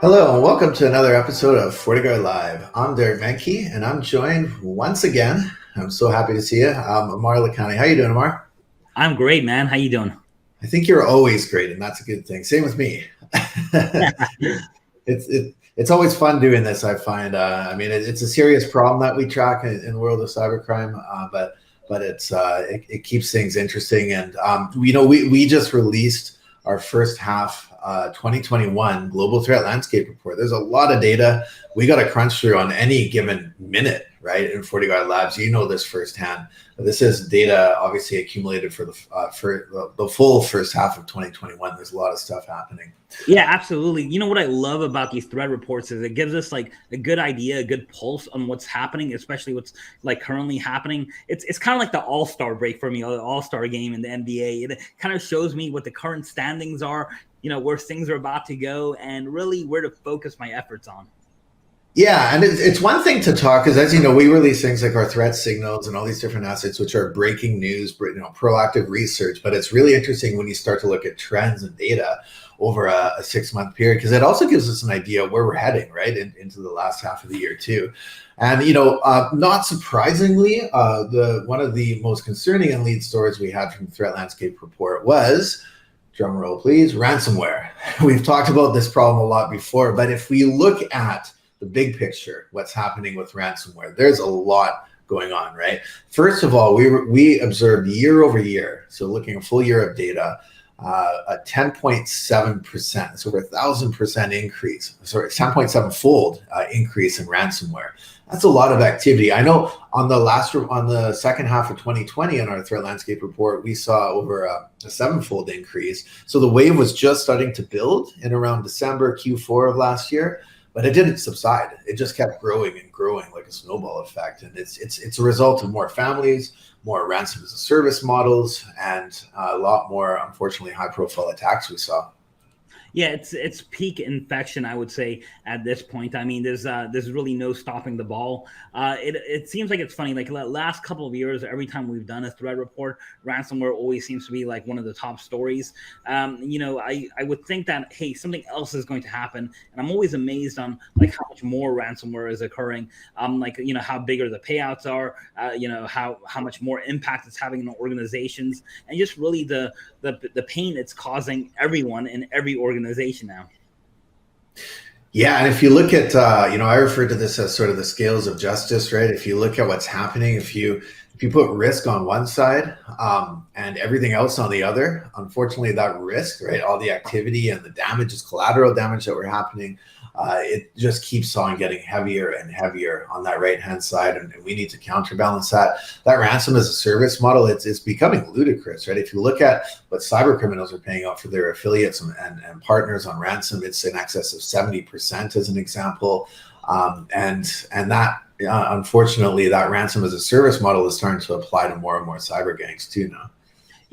Hello and welcome to another episode of FortiGuardLIVE. I'm Derek Manky and I'm joined once again. I'm so happy to see you. Aamir Lakhani. How you doing, Aamir? I'm great, man. How you doing? I think you're always great, and that's a good thing. Same with me. It's always fun doing this. I find. It's a serious problem that we track in the world of cybercrime, but it keeps things interesting. And we just released our first half 2021 global threat landscape report. There's a lot of data we got to crunch through on any given minute, right? In FortiGuardLIVE, you know this firsthand. This is data obviously accumulated for the full first half of 2021. There's a lot of stuff happening. Yeah, absolutely. You know what I love about these threat reports is it gives us like a good idea, a good pulse on what's happening, especially what's like currently happening. It's kind of like the all-star break for me, or the all-star game in the NBA. It kind of shows me what the current standings are, where things are about to go, and really where to focus my efforts on. Yeah, and it's one thing to talk, because as you know, we release things like our threat signals and all these different assets, which are breaking news, proactive research. But it's really interesting when you start to look at trends and data over a 6-month period, because it also gives us an idea of where we're heading, right, into the last half of the year too. And not surprisingly, one of the most concerning and lead stories we had from the Threat Landscape Report was, drum roll please, ransomware. We've talked about this problem a lot before, but if we look at the big picture, what's happening with ransomware, there's a lot going on, right? First of all, we observed year over year, so looking at a full year of data, a 10.7%, so over 1,000% increase, 10.7-fold increase in ransomware. That's a lot of activity. I know on the second half of 2020 in our threat landscape report, we saw over a 7-fold increase. So the wave was just starting to build in around December, Q4 of last year. But it didn't subside. It just kept growing and growing like a snowball effect. And it's a result of more families, more ransom as a service models, and a lot more, unfortunately, high profile attacks we saw. Yeah, it's peak infection, I would say, at this point. I mean, there's really no stopping the ball. It seems like it's funny. Like the last couple of years, every time we've done a threat report, ransomware always seems to be like one of the top stories. I would think that, hey, something else is going to happen, and I'm always amazed on like how much more ransomware is occurring. How bigger the payouts are. How much more impact it's having on organizations, and just really the pain it's causing everyone in every organization now. Yeah, and if you look at, I refer to this as sort of the scales of justice, right? If you look at what's happening, if you put risk on one side and everything else on the other, unfortunately, that risk, right, all the activity and the damage is collateral damage that we're happening. It just keeps on getting heavier and heavier on that right-hand side, and we need to counterbalance that. That ransom as a service model, it's becoming ludicrous, right? If you look at what cybercriminals are paying out for their affiliates and partners on ransom, it's in excess of 70% as an example, and that unfortunately, that ransom as a service model is starting to apply to more and more cyber gangs too now.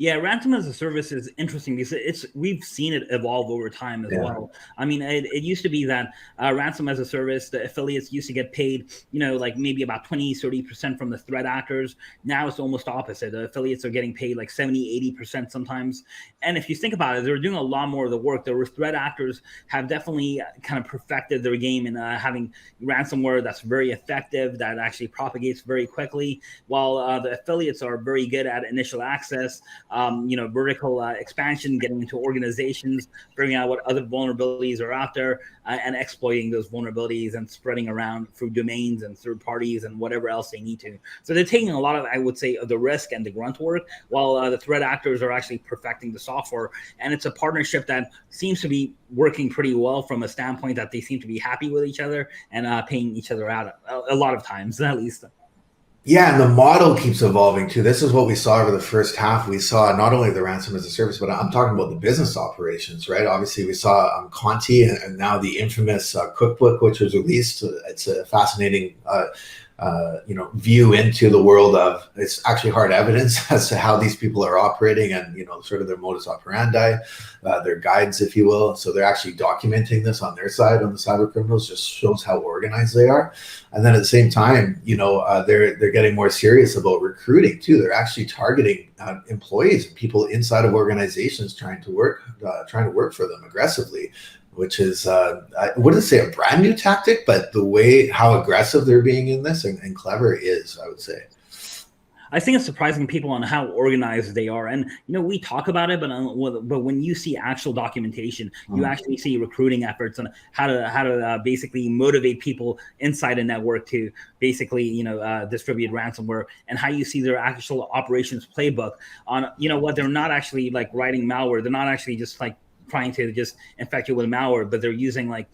Yeah, ransom as a service is interesting because we've seen it evolve over time as well. I mean, it used to be that ransom as a service, the affiliates used to get paid, like maybe about 20-30% from the threat actors. Now it's almost opposite. The affiliates are getting paid like 70-80% sometimes. And if you think about it, they're doing a lot more of the work. The threat actors have definitely kind of perfected their game in having ransomware that's very effective, that actually propagates very quickly, while the affiliates are very good at initial access, vertical expansion, getting into organizations, figuring out what other vulnerabilities are out there, and exploiting those vulnerabilities and spreading around through domains and third parties and whatever else they need to. So they're taking a lot of, I would say, of the risk and the grunt work, while the threat actors are actually perfecting the software. And it's a partnership that seems to be working pretty well from a standpoint that they seem to be happy with each other and paying each other out a lot of times, at least. Yeah, and the model keeps evolving too. This is what we saw over the first half. We saw not only the ransom as a service, but I'm talking about the business operations, right? Obviously, we saw Conti and now the infamous cookbook, which was released. It's a fascinating view into the world of, it's actually hard evidence as to how these people are operating and, sort of their modus operandi, their guides, if you will. So they're actually documenting this on their side, on the cyber criminals, just shows how organized they are. And then at the same time, they're getting more serious about recruiting too. They're actually targeting employees and people inside of organizations trying to work for them aggressively, which is I wouldn't say a brand new tactic, but the way how aggressive they're being in this and clever is, I would say. I think it's surprising people on how organized they are. And, we talk about it, but when you see actual documentation, you actually see recruiting efforts on how to basically motivate people inside a network to basically, distribute ransomware, and how you see their actual operations playbook on, they're not actually like writing malware. They're not actually just like trying to just infect you with malware, but they're using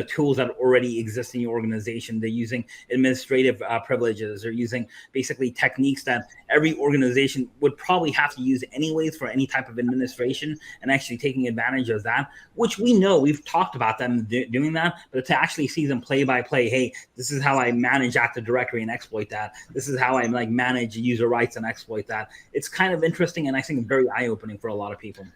tools that already exist in your organization. They're using administrative privileges. They're using basically techniques that every organization would probably have to use anyways for any type of administration, and actually taking advantage of that, which we know we've talked about them doing that, but to actually see them play by play, hey, this is how I manage Active Directory and exploit that. This is how I manage user rights and exploit that. It's kind of interesting, and I think very eye-opening for a lot of people.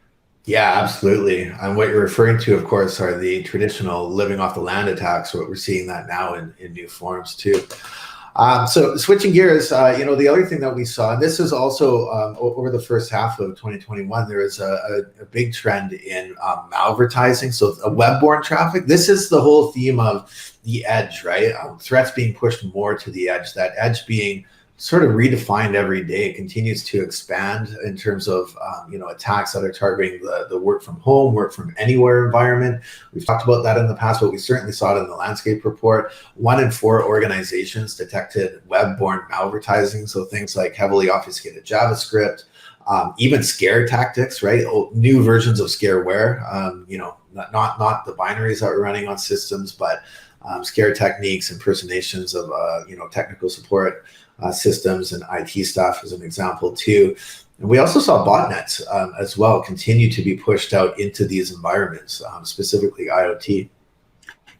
Yeah, absolutely. And what you're referring to, of course, are the traditional living off the land attacks. What we're seeing that now in new forms too. So switching gears, the other thing that we saw, and this is also over the first half of 2021, there is a big trend in malvertising. So webborn traffic. This is the whole theme of the edge, right? Threats being pushed more to the edge. That edge being sort of redefined every day. It continues to expand in terms of attacks that are targeting the work from home, work from anywhere environment. We've talked about that in the past, but we certainly saw it in the landscape report. 1 in 4 organizations detected web-borne malvertising, so things like heavily obfuscated JavaScript, even scare tactics, right? New versions of scareware, not the binaries that we're running on systems, but scare techniques, impersonations of technical support systems and IT staff as an example too. And we also saw botnets as well continue to be pushed out into these environments, specifically IoT.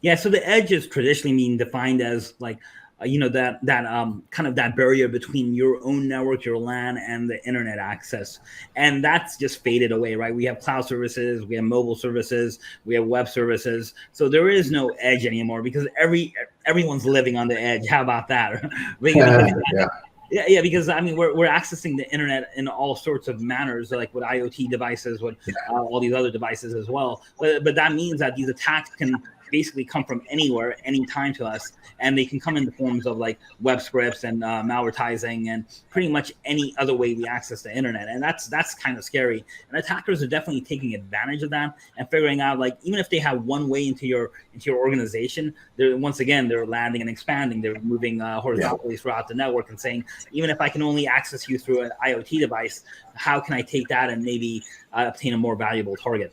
Yeah, so the edge is traditionally being defined as that kind of that barrier between your own network, your LAN, and the internet access. And that's just faded away, right? We have cloud services, we have mobile services, we have web services. So there is no edge anymore because everyone's living on the edge. How about that? Yeah, because we're accessing the internet in all sorts of manners, like with IoT devices, with all these other devices as well. But that means that these attacks can basically come from anywhere, anytime to us, and they can come in the forms of like web scripts and malvertising and pretty much any other way we access the internet, and that's kind of scary. And attackers are definitely taking advantage of that and figuring out even if they have one way into your organization, they're landing and expanding. They're moving horizontally throughout the network and saying, even if I can only access you through an IoT device, how can I take that and maybe obtain a more valuable target?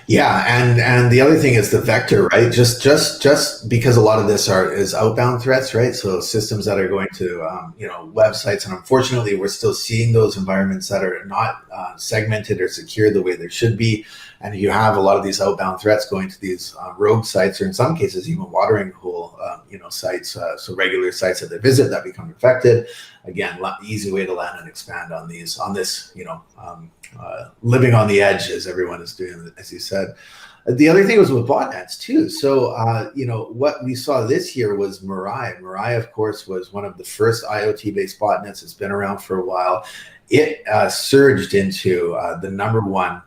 Yeah, and the other thing is the vector, right? Just because a lot of this is outbound threats, right? So systems that are going to websites, and unfortunately, we're still seeing those environments that are not segmented or secure the way they should be. And you have a lot of these outbound threats going to these rogue sites, or in some cases even watering hole sites, so regular sites that they visit that become infected. Again, easy way to land and expand on this living on the edge, as everyone is doing, as you said. The other thing was with botnets too. So what we saw this year was Mirai. Mirai, of course, was one of the first IoT-based botnets. It's been around for a while. It surged into the number one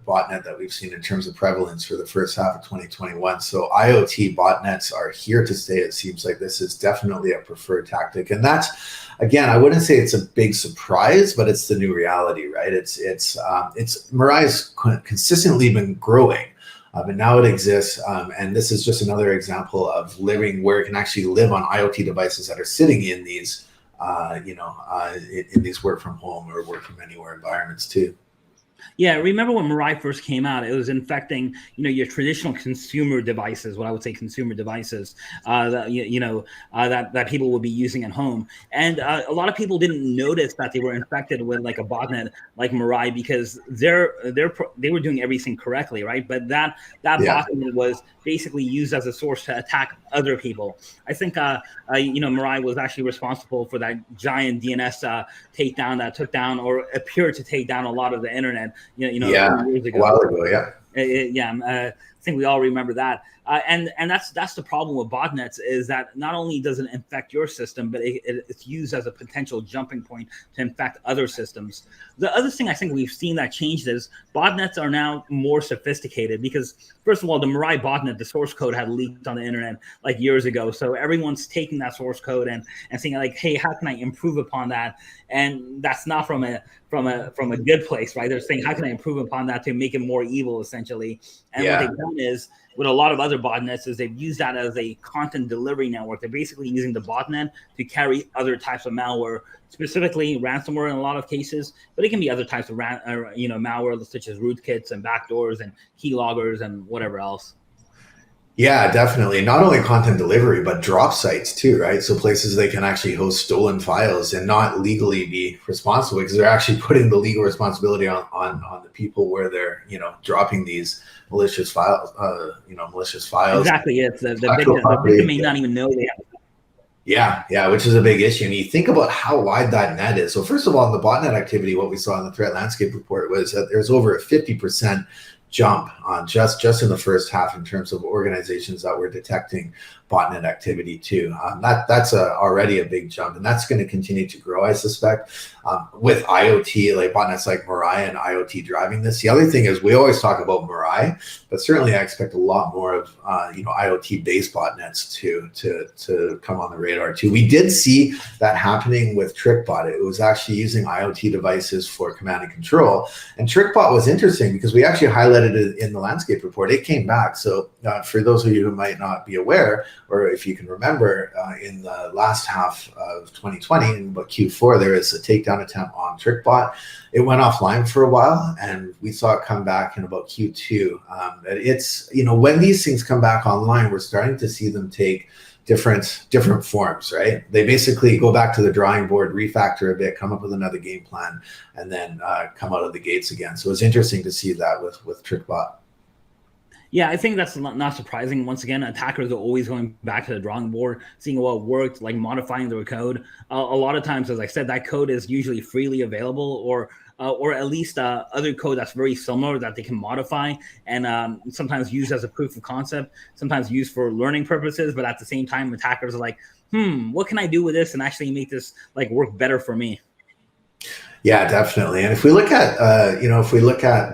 botnet that we've seen in terms of prevalence for the first half of 2021. So IoT botnets are here to stay. It seems like this is definitely a preferred tactic. And that's, again, I wouldn't say it's a big surprise, but it's the new reality, right? Mirai's consistently been growing, but now it exists. And this is just another example of living where it can actually live on IoT devices that are sitting in these, in these work from home or work from anywhere environments too. Yeah, remember when Mirai first came out? It was infecting, your traditional consumer devices. What I would say, consumer devices that people would be using at home, and a lot of people didn't notice that they were infected with like a botnet like Mirai because they were doing everything correctly, right? But that botnet was basically used as a source to attack other people. I think Mirai was actually responsible for that giant DNS takedown that took down or appeared to take down a lot of the internet. Years ago. A while ago, yeah. I think we all remember that. And that's the problem with botnets, is that not only does it infect your system, but it's used as a potential jumping point to infect other systems. The other thing I think we've seen that changed is botnets are now more sophisticated, because first of all, the Mirai botnet, the source code had leaked on the internet like years ago. So everyone's taking that source code and saying like, hey, how can I improve upon that? And that's not from a good place, right? They're saying, how can I improve upon that to make it more evil, essentially? And what they've done is, with a lot of other botnets, is they've used that as a content delivery network. They're basically using the botnet to carry other types of malware, specifically ransomware in a lot of cases, but it can be other types of malware, such as rootkits and backdoors and keyloggers and whatever else. Yeah, definitely. Not only content delivery, but drop sites too, right? So places they can actually host stolen files and not legally be responsible, because they're actually putting the legal responsibility on the people where they're, dropping these malicious files, malicious files. Exactly. It's the victim may not even know they have. Yeah, which is a big issue. And you think about how wide that net is. So first of all, in the botnet activity, what we saw in the threat landscape report was that there's over a 50% jump on just in the first half in terms of organizations that were detecting botnet activity too. That's already a big jump, and that's going to continue to grow, I suspect, with IoT, like botnets like Mirai and IoT driving this. The other thing is, we always talk about Mirai, but certainly I expect a lot more of IoT-based botnets to come on the radar too. We did see that happening with TrickBot. It was actually using IoT devices for command and control, and TrickBot was interesting because we actually highlighted it in the landscape report. It came back. So for those of you who might not be aware, or if you can remember, in the last half of 2020, in about Q4, there was a takedown attempt on TrickBot. It went offline for a while, and we saw it come back in about Q2. It's, when these things come back online, we're starting to see them take different forms, right? They basically go back to the drawing board, refactor a bit, come up with another game plan, and then come out of the gates again. So it's interesting to see that with TrickBot. Yeah, I think that's not surprising. Once again, attackers are always going back to the drawing board, seeing what worked, like modifying their code. A lot of times, as I said, that code is usually freely available, or at least other code that's very similar that they can modify and sometimes use as a proof of concept, sometimes used for learning purposes. But at the same time, attackers are like, what can I do with this and actually make this like work better for me? Yeah, definitely. And if we look at,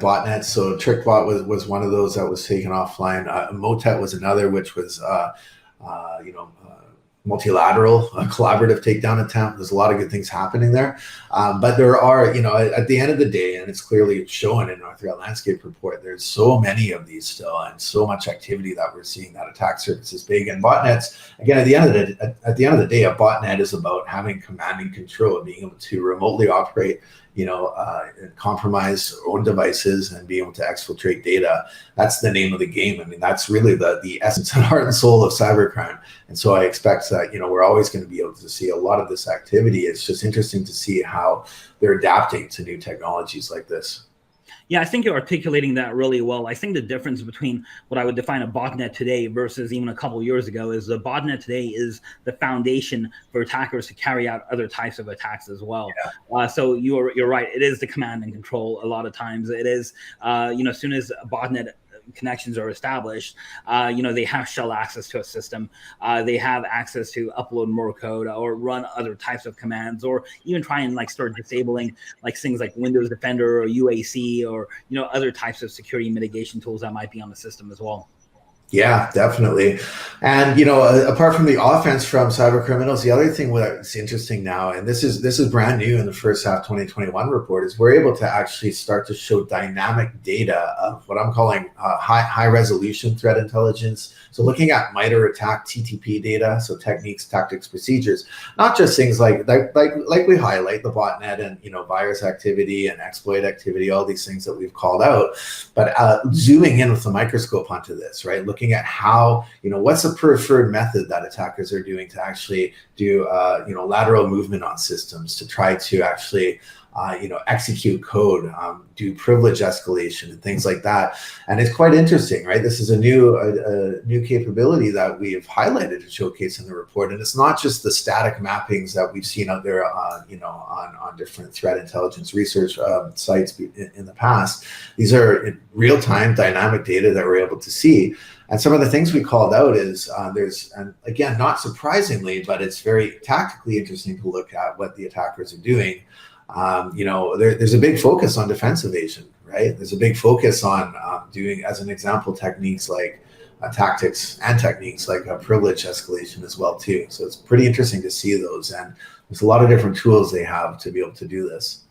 botnets, so TrickBot was one of those that was taken offline. Motet was another, which was, multilateral, collaborative takedown attempt. There's a lot of good things happening there. But there are, at the end of the day, and it's clearly shown in our threat landscape report, there's so many of these still and so much activity that we're seeing that attack surface is big. And botnets, again, at the end of the day, a botnet is about having command and control, being able to remotely operate, and compromise own devices and be able to exfiltrate data. That's the name of the game. I mean, that's really the essence and heart and soul of cybercrime. And so I expect that, we're always going to be able to see a lot of this activity. It's just interesting to see how they're adapting to new technologies like this. Yeah, I think you're articulating that really well. I think the difference between what I would define a botnet today versus even a couple of years ago is the botnet today is the foundation for attackers to carry out other types of attacks as well. Yeah. So you're right. It is the command and control. A lot of times it is, as soon as a botnet connections are established, they have shell access to a system. They have access to upload more code or run other types of commands, or even try and start disabling things like Windows Defender or UAC or other types of security mitigation tools that might be on the system as well. Yeah, definitely. And, apart from the offense from cyber criminals, the other thing that's interesting now, and this is brand new in the first half 2021 report, is we're able to actually start to show dynamic data of what I'm calling high resolution threat intelligence. So looking at MITRE ATT&CK TTP data, so techniques, tactics, procedures, not just things like we highlight the botnet and, virus activity and exploit activity, all these things that we've called out, but zooming in with a microscope onto this, right? Looking at how, what's the preferred method that attackers are doing to actually do, lateral movement on systems to try to actually execute code, do privilege escalation and things like that. And it's quite interesting, right? This is a new capability that we have highlighted and showcased in the report. And it's not just the static mappings that we've seen out there, on different threat intelligence research sites in the past. These are real-time dynamic data that we're able to see. And some of the things we called out is and again, not surprisingly, but it's very tactically interesting to look at what the attackers are doing. There's a big focus on defense evasion, right? There's a big focus on doing, as an example, techniques like tactics and techniques like privilege escalation as well too. So it's pretty interesting to see those, and there's a lot of different tools they have to be able to do this.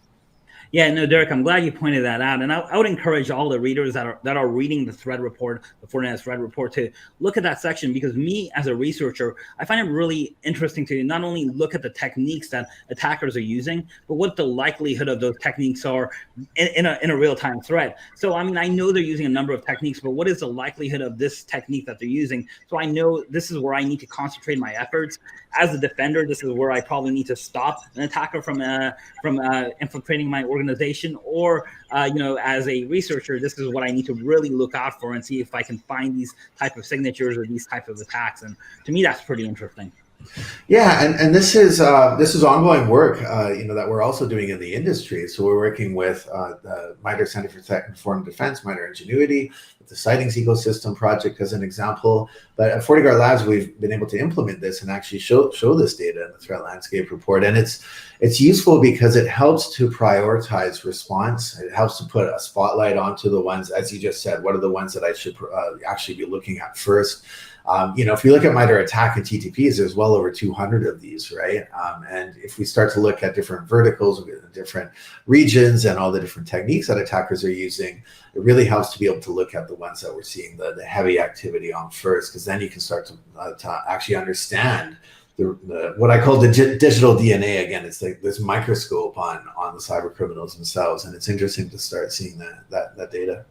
Yeah, no, Derek, I'm glad you pointed that out. And I would encourage all the readers that are reading the threat report, the Fortinet threat report, to look at that section, because me as a researcher, I find it really interesting to not only look at the techniques that attackers are using, but what the likelihood of those techniques are in a real-time threat. So, I mean, I know they're using a number of techniques, but what is the likelihood of this technique that they're using? So I know this is where I need to concentrate my efforts. As a defender, this is where I probably need to stop an attacker from infiltrating my organization, or as a researcher, this is what I need to really look out for and see if I can find these type of signatures or these type of attacks. And to me, that's pretty interesting. Yeah, and this is ongoing work, that we're also doing in the industry. So we're working with the MITRE Center for Tech and Foreign Defense, MITRE Ingenuity, with the Sightings Ecosystem Project as an example. But at FortiGuardLIVE, we've been able to implement this and actually show this data in the threat landscape report. And it's useful because it helps to prioritize response. It helps to put a spotlight onto the ones, as you just said, what are the ones that I should actually be looking at first. If you look at MITRE attack and TTPs, there's well over 200 of these, right? And if we start to look at different verticals, different regions, and all the different techniques that attackers are using, it really helps to be able to look at the ones that we're seeing the heavy activity on first, because then you can start to actually understand what I call the digital DNA. Again, it's like this microscope on the cyber criminals themselves, and it's interesting to start seeing that data.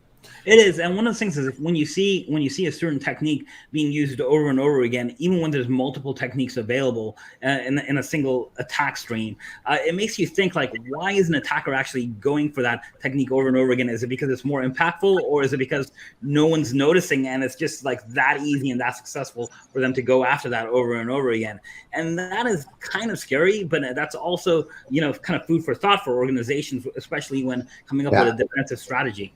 It is, and one of the things is when you see a certain technique being used over and over again, even when there's multiple techniques available in a single attack stream, it makes you think, like, why is an attacker actually going for that technique over and over again? Is it because it's more impactful, or is it because no one's noticing and it's just like that easy and that successful for them to go after that over and over again? And that is kind of scary, but that's also kind of food for thought for organizations, especially when coming up with a defensive strategy.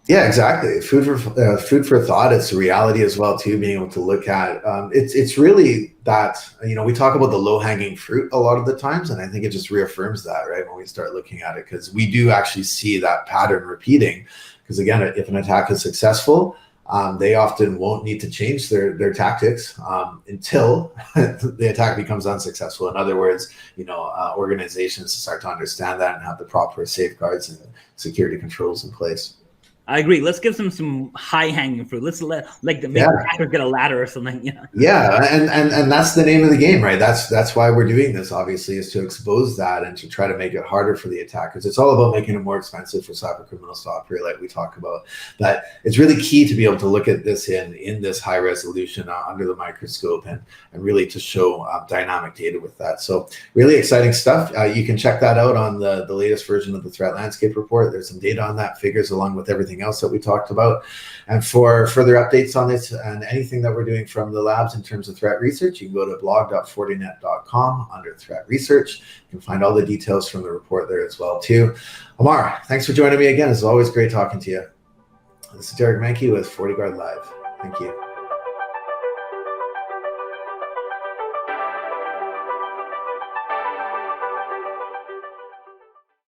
Yeah, exactly. Food for thought. It's a reality as well too. Being able to look at it's really that we talk about the low hanging fruit a lot of the times, and I think it just reaffirms that, right, when we start looking at it, because we do actually see that pattern repeating. Because again, if an attack is successful, they often won't need to change their tactics until the attack becomes unsuccessful. In other words, organizations start to understand that and have the proper safeguards and security controls in place. I agree. Let's give them some high-hanging fruit. Let's make the hacker get a ladder or something. Yeah, and that's the name of the game, right? That's why we're doing this, obviously, is to expose that and to try to make it harder for the attackers. It's all about making it more expensive for cyber criminals to operate, like we talk about. But it's really key to be able to look at this in this high resolution under the microscope and really to show dynamic data with that. So really exciting stuff. You can check that out on the latest version of the threat landscape report. There's some data on that, figures along with everything else that we talked about. And for further updates on this and anything that we're doing from the labs in terms of threat research, you can go to blog.fortinet.com under threat research. You can find all the details from the report there as well too. Aamir, thanks for joining me again. It's always great talking to you. This is Derek Manky with FortiGuardLIVE. Thank you.